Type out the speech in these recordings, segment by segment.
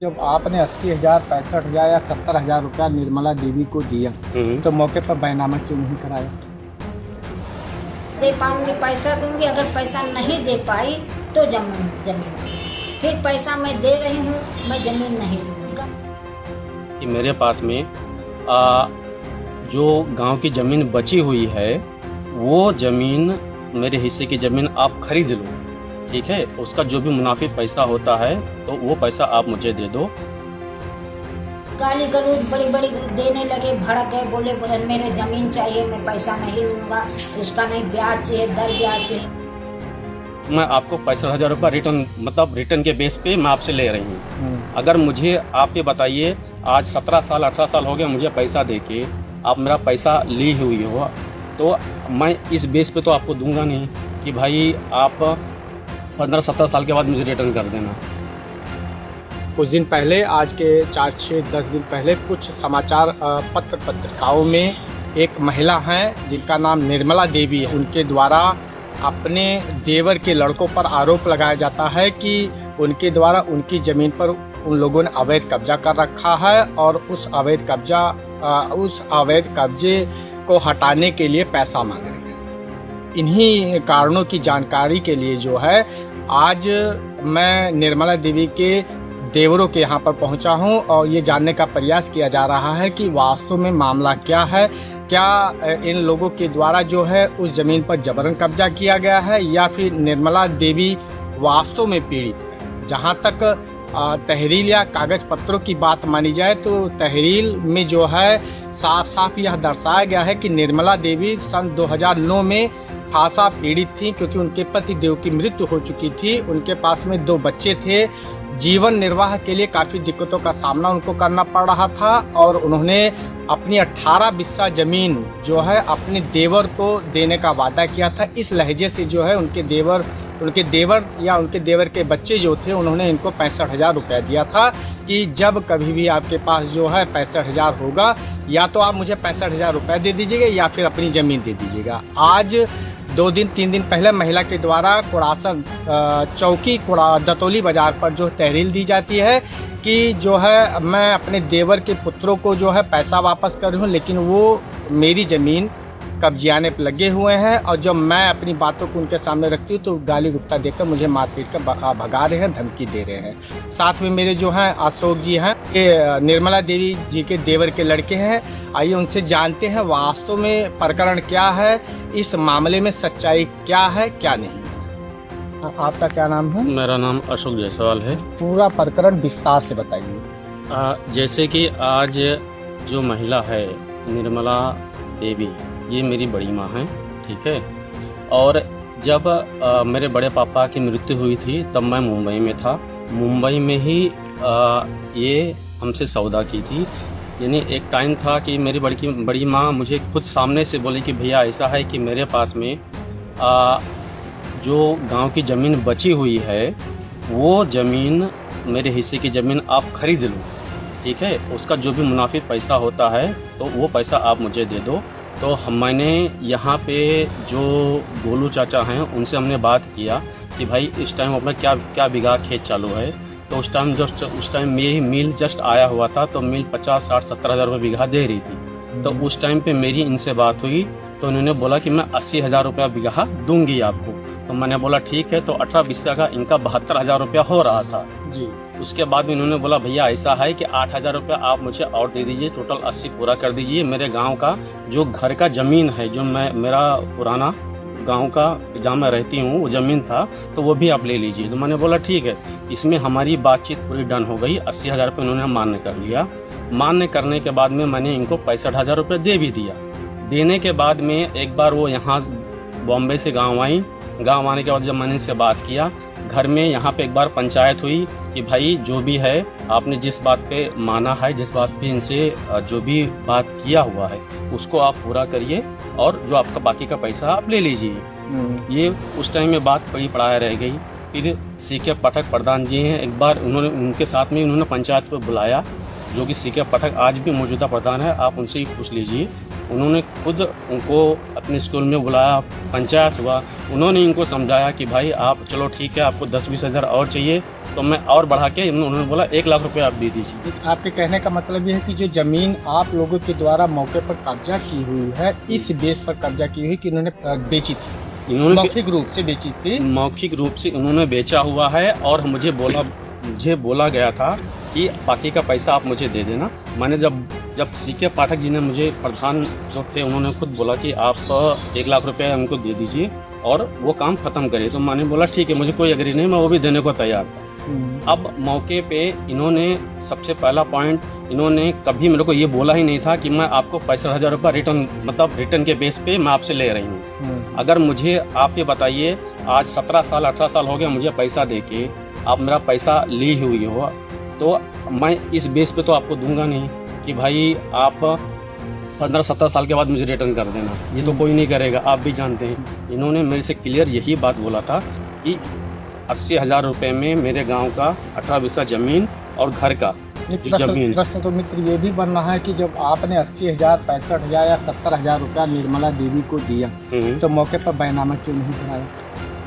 जब आपने 80,000, 65,000 या 70,000 रुपया निर्मला देवी को दिया तो मौके पर बैनामा क्यों नहीं कराया? दे पाऊंगी, पैसा दूंगी। अगर पैसा नहीं दे पाई तो जमीन जमीन फिर पैसा मैं दे रही हूँ, मैं जमीन नहीं दूंगा। कि मेरे पास में जो गांव की ज़मीन बची हुई है वो ज़मीन, मेरे हिस्से की ज़मीन आप खरीद लो, ठीक है। उसका जो भी मुनाफी पैसा होता है तो वो पैसा आप मुझे दे दो। गाली गलौज बड़ी बड़ी देने लगे, भड़क गए, बोले मेरे जमीन चाहिए, मैं पैसा नहीं लूंगा, उसका नहीं ब्याज चाहिए, दर ब्याज चाहिए। मैं आपको 65,000 रुपये रिटर्न, मतलब रिटर्न के बेस पे मैं आपसे ले रही हूँ। अगर मुझे आप ये बताइए, आज 17 साल 18 साल हो गए मुझे पैसा देके, आप मेरा पैसा ली हुई हो, तो मैं इस बेस पे तो आपको दूंगा नहीं कि भाई आप 15-17 साल के बाद मुझे रिटर्न कर देना। कुछ दिन पहले, आज के 4-6-10 दिन पहले, कुछ समाचार पत्रिकाओं में एक महिला हैं जिनका नाम निर्मला देवी है, उनके द्वारा अपने देवर के लड़कों पर आरोप लगाया जाता है कि उनके द्वारा उनकी ज़मीन पर उन लोगों ने अवैध कब्जा कर रखा है और उस अवैध कब्जे को हटाने के लिए पैसा मांग रहे हैं। इन्हीं कारणों की जानकारी के लिए जो है आज मैं निर्मला देवी के देवरों के यहाँ पर पहुँचा हूँ और ये जानने का प्रयास किया जा रहा है कि वास्तव में मामला क्या है। क्या इन लोगों के द्वारा जो है उस ज़मीन पर जबरन कब्जा किया गया है या फिर निर्मला देवी वास्तव में पीड़ित है। जहाँ तक तहरील या कागज पत्रों की बात मानी जाए तो तहरील में जो है साफ साफ यह दर्शाया गया है कि निर्मला देवी सन 2009 में खासा पीड़ित थी, क्योंकि उनके पति देव की मृत्यु हो चुकी थी। उनके पास में 2 बच्चे थे। जीवन निर्वाह के लिए काफ़ी दिक्कतों का सामना उनको करना पड़ रहा था और उन्होंने अपनी 18 बिस्सा ज़मीन जो है अपने देवर को देने का वादा किया था। इस लहजे से जो है उनके देवर या उनके देवर के बच्चे जो थे, उन्होंने इनको 65,000 रुपया दिया था कि जब कभी भी आपके पास जो है 65,000 होगा, या तो आप मुझे 65,000 रुपया दे दीजिएगा या फिर अपनी ज़मीन दे दीजिएगा। आज 2-3 दिन पहले महिला के द्वारा कुड़ासन चौकी दतौली बाज़ार पर जो तहरील दी जाती है कि जो है मैं अपने देवर के पुत्रों को जो है पैसा वापस कर रही हूँ, लेकिन वो मेरी ज़मीन कब्जियाने पर लगे हुए हैं और जब मैं अपनी बातों को उनके सामने रखती हूँ तो गाली गुप्ता देकर मुझे मारपीट कर भगा रहे हैं, धमकी दे रहे हैं। साथ में मेरे जो हैं अशोक जी हैं, ये निर्मला देवी जी के देवर के लड़के हैं। आइए उनसे जानते हैं वास्तव में प्रकरण क्या है, इस मामले में सच्चाई क्या है क्या नहीं। आपका क्या नाम है? मेरा नाम अशोक जायसवाल है। पूरा प्रकरण विस्तार से बताइए। जैसे कि आज जो महिला है निर्मला देवी, ये मेरी बड़ी माँ है, ठीक है। और जब मेरे बड़े पापा की मृत्यु हुई थी तब मैं मुंबई में था। मुंबई में ही ये हमसे सौदा की थी। यानी एक टाइम था कि मेरी बड़ी माँ मुझे खुद सामने से बोली कि भैया ऐसा है कि मेरे पास में जो गांव की ज़मीन बची हुई है वो ज़मीन, मेरे हिस्से की ज़मीन आप खरीद लो, ठीक है। उसका जो भी मुनाफी पैसा होता है तो वो पैसा आप मुझे दे दो। तो मैंने यहाँ पे जो गोलू चाचा हैं उनसे हमने बात किया कि भाई इस टाइम अपना क्या बीघा खेत चालू है। तो उस टाइम मेरी मिल जस्ट आया हुआ था, तो मिल 50, 60, 70,000 रुपये बीघा दे रही थी। तो उस टाइम पे मेरी इनसे बात हुई तो उन्होंने बोला कि मैं 80,000 रुपया बीघा दूंगी आपको। तो मैंने बोला ठीक है। तो 18 बिस्सा का इनका 72,000 रुपया हो रहा था जी। उसके बाद में इन्होंने बोला भैया ऐसा है कि 8,000 रुपया आप मुझे और दे दीजिए, टोटल 80 पूरा कर दीजिए। मेरे गांव का जो घर का ज़मीन है, जो मेरा पुराना गांव का जहाँ मैं रहती हूँ वो ज़मीन था, तो वो भी आप ले लीजिए। तो मैंने बोला ठीक है। इसमें हमारी बातचीत पूरी डन हो गई। 80,000 रुपये इन्होंने मान्य कर लिया। मान्य करने के बाद में मैंने इनको 65,000 रुपये दे भी दिया। देने के बाद में एक बार वो यहाँ बॉम्बे से गाँव आई। गाँव आने के बाद जब मैंने इनसे बात किया, घर में यहाँ पे एक बार पंचायत हुई कि भाई जो भी है आपने जिस बात पे माना है, जिस बात पे इनसे जो भी बात किया हुआ है उसको आप पूरा करिए और जो आपका बाकी का पैसा आप ले लीजिए। ये उस टाइम में बात बड़ी पड़ाया रह गई। फिर सीके पाठक प्रधान जी हैं, एक बार उन्होंने उनके साथ में उन्होंने पंचायत को बुलाया जो कि सीके पाठक आज भी मौजूदा प्रधान है, आप उनसे ही पूछ लीजिए। उन्होंने खुद उनको अपने स्कूल में बुलाया, पंचायत हुआ, उन्होंने इनको समझाया कि भाई आप चलो ठीक है, आपको 10-20 हज़ार और चाहिए तो मैं और बढ़ा के, उन्होंने बोला 1 लाख रुपए आप दे दीजिए। आपके कहने का मतलब ये है कि जो जमीन आप लोगों के द्वारा मौके पर कब्जा की हुई है, इस बेस पर कब्जा की हुई कि इन्होंने बेची थी, इन्होंने मौखिक रूप से बेची थी। मौखिक रूप से उन्होंने बेचा हुआ है और मुझे बोला गया था कि बाकी का पैसा आप मुझे दे देना। मैंने जब सीके पाठक जी ने मुझे प्रधान जो थे उन्होंने खुद बोला कि आप 1 लाख रुपए उनको दे दीजिए और वो काम खत्म करिए, तो मैंने बोला ठीक है, मुझे कोई एग्री नहीं, मैं वो भी देने को तैयार था। अब मौके पे इन्होंने सबसे पहला पॉइंट, इन्होंने कभी मेरे को ये बोला ही नहीं था कि मैं आपको 65,000 रुपये रिटर्न के बेस पे मैं आपसे ले रही हूँ। अगर मुझे आप ये बताइए, आज 17 साल 18 साल हो गया मुझे पैसा देके, आप मेरा पैसा ली हुई हो, तो मैं इस बेस पे तो आपको दूंगा नहीं कि भाई आप 15-17 साल के बाद मुझे रिटर्न कर देना, ये तो कोई नहीं करेगा, आप भी जानते हैं। इन्होंने मेरे से क्लियर यही बात बोला था कि 80,000 रुपये में मेरे गांव का 18 बीसा जमीन और घर का जो जमीन। प्रश्न तो मित्र ये भी बन रहा है कि जब आपने 80,000, 65,000 या 70,000 रुपया निर्मला देवी को दिया तो मौके पर बैनामा क्यों नहीं कराया?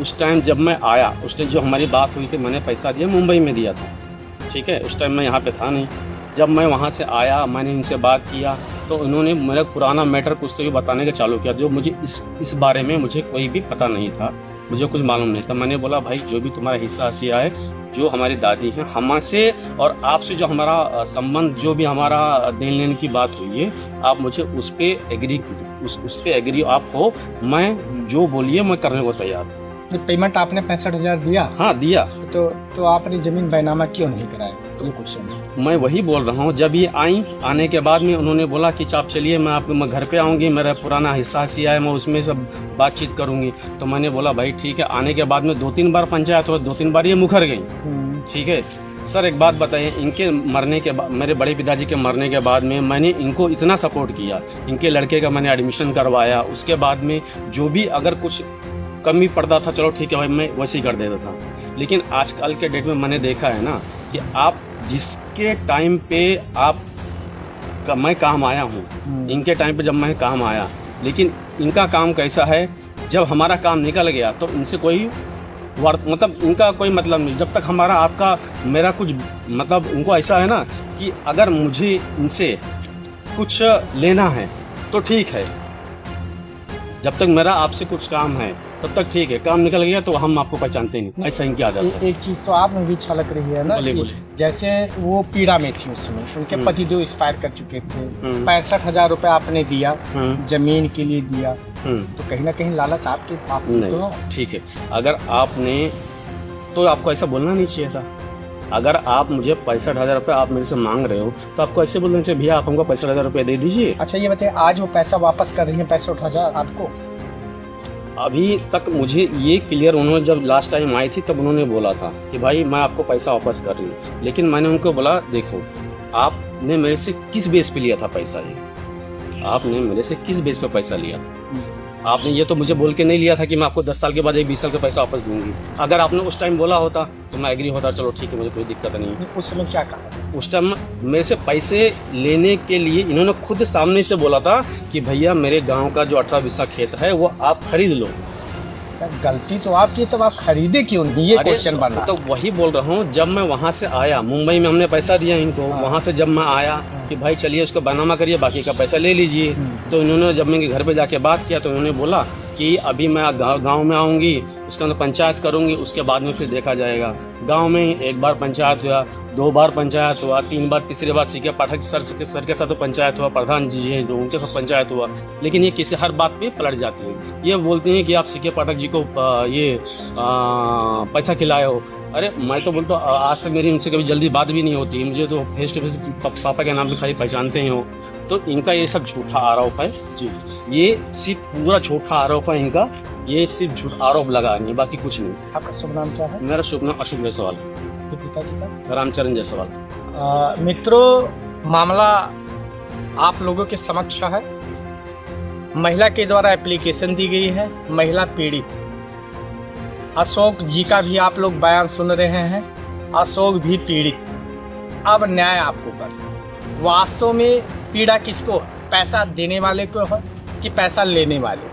उस टाइम जब मैं आया, उस टाइम जो हमारी बात हुई थी, मैंने पैसा दिया, मुंबई में दिया था, ठीक है, उस टाइम मैं यहाँ पे था नहीं। जब मैं वहाँ से आया, मैंने इनसे बात किया तो उन्होंने मेरा पुराना मैटर कुछ तो भी बताने का चालू किया, जो मुझे इस बारे में मुझे कोई भी पता नहीं था, मुझे कुछ मालूम नहीं था। मैंने बोला भाई जो भी तुम्हारा हिस्सा हसिया है, जो हमारी दादी है, हमसे और आपसे जो हमारा संबंध, जो भी हमारा देन लेन की बात हुई है, आप मुझे उस पर एग्री आप हो, मैं जो बोलिए मैं करने को तैयार हूँ। पेमेंट आपने 65,000 दिया? हाँ दिया। तो आपने जमीन बैनामा क्यों नहीं कराया? तो क्वेश्चन मैं वही बोल रहा हूँ। जब ये आने के बाद में उन्होंने बोला कि आप चलिए, मैं घर पे आऊँगी, मेरा पुराना हिस्सा सिया है, मैं उसमें सब बातचीत करूँगी। तो मैंने बोला भाई ठीक है। आने के बाद में 2-3 बार पंचायत हुआ, 2-3 बार ये मुकर गई, ठीक है। सर एक बात बताइए, इनके मरने के बाद, मेरे बड़े पिताजी के मरने के बाद में मैंने इनको इतना सपोर्ट किया, इनके लड़के का मैंने एडमिशन करवाया, उसके बाद में जो भी अगर कुछ कमी पड़ता था, चलो ठीक है भाई, मैं वैसे ही कर देता था। लेकिन आजकल के डेट में मैंने देखा है ना कि आप जिसके टाइम पे मैं काम आया हूँ, इनके टाइम पे जब मैं काम आया, लेकिन इनका काम कैसा है, जब हमारा काम निकल गया तो इनसे कोई मतलब इनका कोई मतलब नहीं। जब तक हमारा आपका मेरा कुछ मतलब, उनको ऐसा है ना कि अगर मुझे इनसे कुछ लेना है तो ठीक है, जब तक मेरा आपसे कुछ काम है तब तक ठीक है, काम निकल गया तो हम आपको पहचानते नहीं, ऐसा इनकी आदत है। एक चीज़ तो आप में भी छलक रही है ना, जैसे वो पीड़ा में थी उस समय, उनके पति जो एक्सपायर कर चुके थे, 65,000 रुपये आपने दिया, जमीन के लिए दिया, तो कहीं ना कहीं लालच आपके पास नहीं, ठीक है। अगर आपने तो आपको ऐसा बोलना नहीं चाहिए था। अगर आप मुझे 65,000 रुपये आप मेरे से मांग रहे हो तो आपको ऐसे बोलना चाहिए, भैया आप हमको 65,000 रुपये दे दीजिए। अच्छा ये बताइए, आज वो पैसा वापस कर रही है 65,000 आपको? अभी तक मुझे ये क्लियर, उन्होंने जब लास्ट टाइम आई थी तब उन्होंने बोला था कि भाई मैं आपको पैसा वापस कर रही हूँ, लेकिन मैंने उनको बोला देखो, आपने मेरे से किस बेस पे लिया था पैसा, ये आपने मेरे से किस बेस पे पैसा लिया? आपने ये तो मुझे बोल के नहीं लिया था कि मैं आपको 10 साल के बाद 20 साल का पैसा वापस दूंगी। अगर आपने उस टाइम बोला होता तो मैं एग्री होता, चलो ठीक है, मुझे कोई दिक्कत नहीं। उस समय क्या कहा? उस टाइम मेरे से पैसे लेने के लिए इन्होंने खुद सामने से बोला था कि भैया मेरे गांव का जो 18 बीसा खेत है वो आप खरीद लो। गलती तो आपकी, तब आप खरीदे क्यों नहीं, ये क्वेश्चन बन रहा। तो वही बोल रहा हूँ, जब मैं वहाँ से आया, मुंबई में हमने पैसा दिया इनको, वहाँ से जब मैं आया कि भाई चलिए उसको बैनामा करिए, बाकी का पैसा ले लीजिए, तो इन्होंने जब मैं घर पे जाके बात किया तो इन्होंने बोला कि अभी मैं गांव में आऊँगी, उसके अंदर पंचायत करूँगी, उसके बाद में फिर देखा जाएगा। गांव में एक बार पंचायत हुआ, 2 बार पंचायत हुआ, 3 बार, तीसरी बार सीके पाठक सर के साथ तो पंचायत हुआ, प्रधान जी हैं जो, उनके साथ पंचायत हुआ, लेकिन ये किसी हर बात पे पलट जाती है। ये बोलते हैं कि आप सीके पाठक जी को पैसा खिलाए हो। अरे मैं तो बोलता हूँ, आज तक मेरी उनसे कभी जल्दी बात भी नहीं होती, मुझे तो फेस टू फेस पापा के नाम से खाली पहचानते ही हो। तो इनका ये सब झूठा आरोप है जी, ये सिर्फ पूरा झूठा आरोप है इनका, ये सिर्फ झूठ आरोप लगा नहीं, बाकी कुछ नहीं। आपका शुभ नाम क्या है? मेरा शुभ नाम अशोक जायसवाल, पिताजी का? रामचरण जायसवाल। मित्रों, मामला आप लोगों के समक्ष है। महिला के द्वारा एप्लीकेशन दी गई है, महिला पीड़ित, अशोक जी का भी आप लोग बयान सुन रहे हैं, अशोक भी पीड़ित। अब न्याय आपको कर, वास्तव में पीड़ा किसको, पैसा देने वाले को है कि पैसा लेने वाले?